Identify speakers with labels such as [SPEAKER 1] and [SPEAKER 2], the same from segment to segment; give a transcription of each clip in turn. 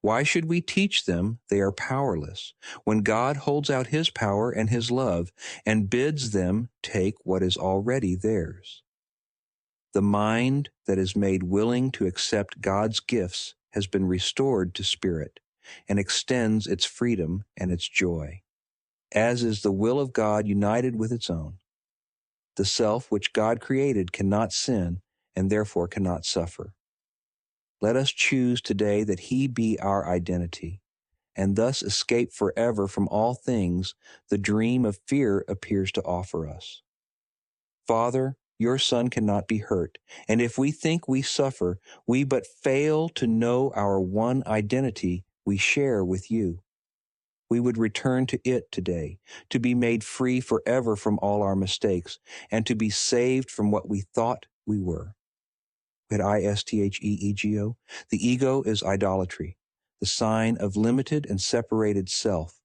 [SPEAKER 1] Why should we teach them they are powerless when God holds out his power and his love and bids them take what is already theirs? The mind that is made willing to accept God's gifts has been restored to spirit and extends its freedom and its joy, as is the will of God united with its own. The self which God created cannot sin and therefore cannot suffer. Let us choose today that he be our identity, and thus escape forever from all things the dream of fear appears to offer us. Father, your Son cannot be hurt, and if we think we suffer, we but fail to know our one identity we share with you. We would return to it today, to be made free forever from all our mistakes, and to be saved from what we thought we were. At ISTHEEGO, the ego is idolatry, the sign of limited and separated self,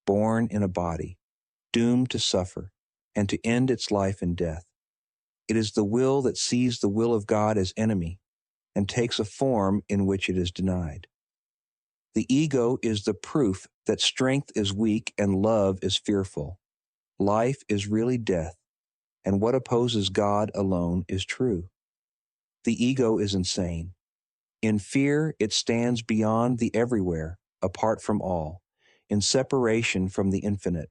[SPEAKER 1] born in a body, doomed to suffer, and to end its life in death. It is the will that sees the will of God as enemy and takes a form in which it is denied. The ego is the proof that strength is weak and love is fearful. Life is really death, and what opposes God alone is true. The ego is insane. In fear, it stands beyond the everywhere, apart from all, in separation from the infinite.